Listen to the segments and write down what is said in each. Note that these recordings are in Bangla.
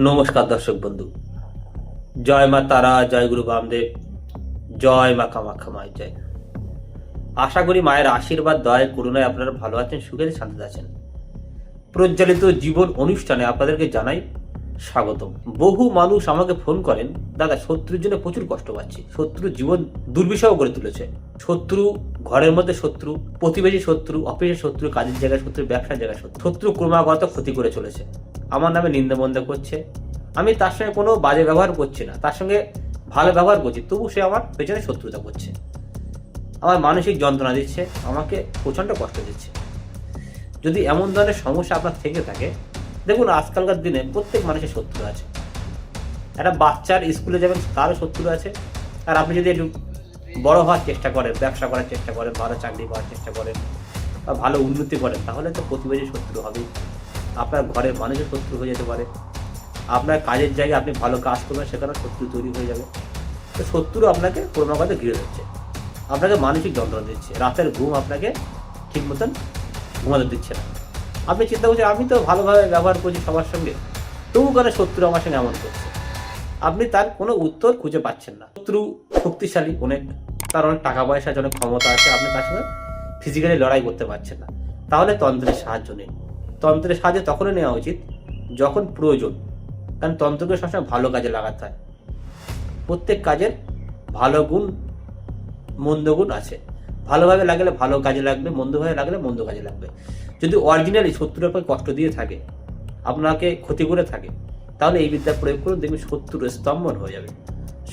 নমস্কার দর্শক বন্ধু, জয় মা তারা, জয় গুরু বামদেব, জয় মা কামাখ্যা মায়ের জয়। আশা করি মায়ের আশীর্বাদ, দয়া, করুণায় আপনারা ভালো আছেন, সুখে শান্তিতে আছেন। প্রজ্বলিত জীবন অনুষ্ঠানে আপনাদেরকে জানাই স্বাগতম। বহু মানুষ আমাকে ফোন করেন, দাদা শত্রুর জন্য প্রচুর কষ্ট পাচ্ছি, শত্রু জীবন দুর্বিষহ করে তুলেছে। শত্রু ঘরের মধ্যে, শত্রু প্রতিবেশী, শত্রু অফিসের শত্রু, কাজের জায়গায় শত্রু, ব্যবসার জায়গায় শত্রু। শত্রু ক্রমাগত ক্ষতি করে চলেছে, আমার নামে নিন্দা করছে। আমি তার সঙ্গে কোনো বাজে ব্যবহার করছি না, তার সঙ্গে ভালো ব্যবহার করছি, তবু সে আমার পেছনে শত্রুতা করছে, আমার মানসিক যন্ত্রণা দিচ্ছে, আমাকে প্রচণ্ড কষ্ট দিচ্ছে। যদি এমন ধরনের সমস্যা আপনার থেকে থাকে, দেখুন আজকালকার দিনে প্রত্যেক মানুষের শত্রু আছে। একটা বাচ্চার স্কুলে যাবেন, তারও শত্রু আছে। আর আপনি যদি একটু বড় হওয়ার চেষ্টা করেন, ব্যবসা করার চেষ্টা করেন, ভালো চাকরি করার চেষ্টা করেন, বা ভালো উন্নতি করেন, তাহলে তো প্রতিবেশী শত্রু হবেই। আপনার ঘরের মানুষের শত্রু হয়ে যেতে পারে। আপনার কাজের জায়গায় আপনি ভালো কাজ করবেন, সেখানে শত্রু তৈরি হয়ে যাবে। তো শত্রু আপনাকে ক্রমাগত ঘিরে ধরছে, আপনাকে মানসিক যন্ত্রণা দিচ্ছে, রাতের ঘুম আপনাকে ঠিক মতন ঘুমাতে দিচ্ছে না। আপনি চিন্তা করছেন, আমি তো ভালোভাবে ব্যবহার করছি সবার সঙ্গে, তবু কেন শত্রু আমার সঙ্গে এমন করছে? আপনি তার কোনো উত্তর খুঁজে পাচ্ছেন না। শত্রু শক্তিশালী অনেক, তার অনেক টাকা পয়সা আছে, অনেক ক্ষমতা আছে, আপনি তার সঙ্গে ফিজিক্যালি লড়াই করতে পারছেন না। তাহলে তন্ত্রের সাহায্য নিন। তন্ত্রের সাহায্য তখনই নেওয়া উচিত যখন প্রয়োজন, কারণ তন্ত্রকে সবসময় ভালো কাজে লাগাতে হয়। প্রত্যেক কাজের ভালো গুণ মন্দ গুণ আছে, ভালোভাবে লাগলে ভালো কাজে লাগবে, মন্দভাবে লাগলে মন্দ কাজে লাগবে। যদি অরিজিনালি শত্রুর আপনাকে কষ্ট দিয়ে থাকে, আপনাকে ক্ষতি করে থাকে, তাহলে এই বিদ্যা প্রয়োগ করুন, দেখবেন শত্রুর স্তম্ভন হয়ে যাবে।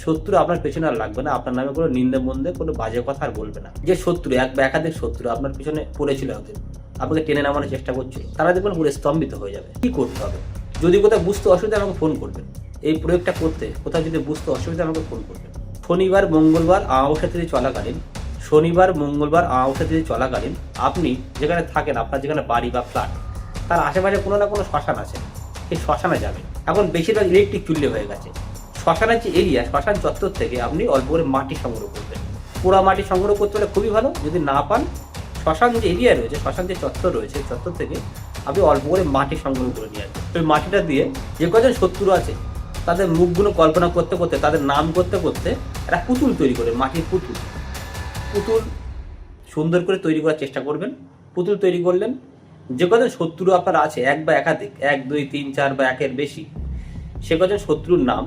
শত্রু আপনার পেছনে আর লাগবে না, আপনার নামে কোনো নিন্দে মন্দে কোনো বাজে কথা আর বলবে না। যে শত্রু এক বা একাধিক শত্রু আপনার পিছনে পড়েছিল একদিন, আপনাকে টেনে নামানোর চেষ্টা করছিল, তারা দেখবেন পুরো স্তম্ভিত হয়ে যাবে। কি করতে হবে? যদি কোথাও বুঝতে অসুবিধা, আমাকে ফোন করবেন। এই প্রয়োগটা করতে কোথাও যদি বুঝতে অসুবিধা, আমাকে ফোন করবেন। শনিবার মঙ্গলবার অমাবস্যা তিথি চলাকালীন, শনিবার মঙ্গলবার অমাবস্যা তিথি চলাকালীন আপনি যেখানে থাকেন, আপনার যেখানে বাড়ি বা ফ্ল্যাট, তার আশেপাশে কোনো না কোনো শ্মশান আছে, এই শ্মশানে যাবেন। এখন বেশিরভাগ ইলেকট্রিক চুল্লি হয়ে গেছে। শ্মশানের যে এরিয়া, শ্মশান চত্বর থেকে আপনি অল্প করে মাটি সংগ্রহ করবেন। পোড়া মাটি সংগ্রহ করতে হলে খুবই ভালো, যদি না পান শ্মশান যে এরিয়া রয়েছে, শ্মশান যে চত্বর রয়েছে, চত্বর থেকে আপনি অল্প করে মাটি সংগ্রহ করে নিয়ে আসবেন। ওই মাটিটা দিয়ে যে কজন শত্রু আছে তাদের মুখগুলো কল্পনা করতে করতে, তাদের নাম করতে করতে একটা পুতুল তৈরি করে, মাটির পুতুল সুন্দর করে তৈরি করার চেষ্টা করবেন। পুতুল তৈরি করলেন, যে কজন শত্রু আপনার আছে, এক বা একাধিক, 1 2 3 4 বা একের বেশি, সে কজন শত্রুর নাম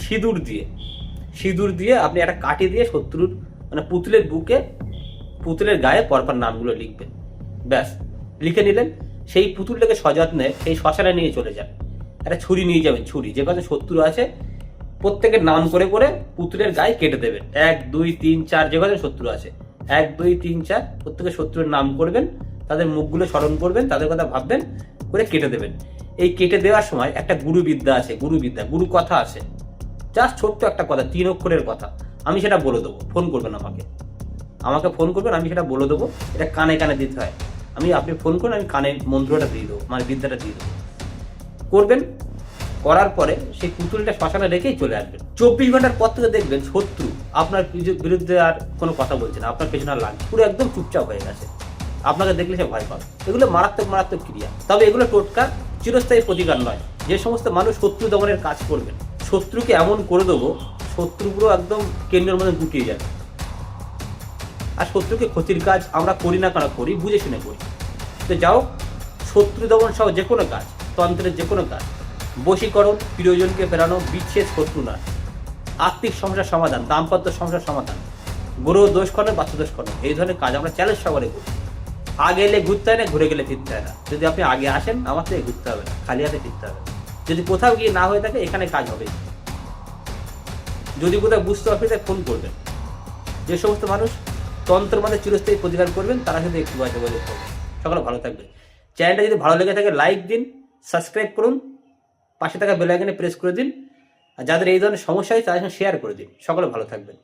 সিঁদুর দিয়ে আপনি একটা কাঠি দিয়ে শত্রুর মানে পুতুলের বুকে, পুতুলের গায়ে পরপর নামগুলো লিখবেন। ব্যাস, লিখে নিলেন। সেই পুতুলটাকে সযত্নে সেই শ্মশানে নিয়ে চলে যান। একটা ছুরি নিয়ে যাবেন, ছুরি, যে কজন শত্রু আছে প্রত্যেকের নাম করে করে পুতুলের গায়ে কেটে দেবেন। 1 2 3 4 যে কজন শত্রু আছে, 1 2 3 4 প্রত্যেকের শত্রুর নাম করবেন, তাদের মুখগুলো স্মরণ করবেন, তাদের কথা ভাববেন, করে কেটে দেবেন। এই কেটে দেওয়ার সময় একটা গুরুবিদ্যা আছে, গুরু কথা আছে, জাস্ট ছোট্ট একটা কথা, 3 অক্ষরের কথা, আমি সেটা বলে দেবো। ফোন করবেন আমাকে ফোন করবেন, আমি সেটা বলে দেবো। এটা কানে কানে দিতে হয়। আপনি ফোন করুন, আমি কানে মন্ত্রটা দিয়ে দেবো, মানে বিদ্যাটা দিয়ে দেবো। করবেন, করার পরে সেই পুতুলটা শ্মশানে রেখেই চলে আসবেন। 24 ঘন্টার পর থেকে দেখবেন শত্রু আপনার বিরুদ্ধে আর কোনো কথা বলছে না, আপনার পেছনে আর লাগছে, পুরো একদম চুপচাপ হয়ে গেছে। আপনাকে দেখলে সে ভয় পাবে। এগুলো মারাত্মক ক্রিয়া, তবে এগুলো টোটকা, চিরস্থায়ী প্রতিকার নয়। যে সমস্ত মানুষ শত্রু দমনের কাজ করবেন, শত্রুকে এমন করে দেবো, শত্রু পুরো একদম কেন্দ্রের মধ্যে গুটিয়ে যাবে। আর শত্রুকে ক্ষতির কাজ আমরা করি না, কেন করি, বুঝে শুনে করি। তো যাও, শত্রু দমন সহ যে কোনো কাজ, তন্ত্রের যে কোনো কাজ, বশীকরণ, প্রিয়জনকে ফেরানো, বিচ্ছেদ, শত্রু না, আর্থিক সমস্যার সমাধান, দাম্পত্য সমস্যার সমাধান, গ্রহ দোষ খনন, বাস্তু দোষ খনন, এই ধরনের কাজ আমরা চ্যালেঞ্জ সহকারে করি। আগে এলে ঘুরতে হয় না, ঘুরে গেলে ফিরতে হয় না। যদি আপনি আগে আসেন, আমার থেকে ঘুরতে হবে না, খালি হাতে ফিরতে হবে। যদি কোথাও গিয়ে না হয়ে থাকে, এখানে কাজ হবে। যদি কোথাও বুঝতে অসুবিধায় ফোন করবেন। যে সমস্ত মানুষ তন্ত্র মানে চিরস্থায়ী প্রতিকার করবেন, তারা কিন্তু একটু যোগাযোগ করবেন। সকলে ভালো থাকবেন। চ্যানেলটা যদি ভালো লেগে থাকে লাইক দিন, সাবস্ক্রাইব করুন, পাশে থাকা বেল আইকনে প্রেস করে দিন। আর যাদের এই ধরনের সমস্যা হয় তাদের সঙ্গে শেয়ার করে দিন। সকলে ভালো থাকবেন।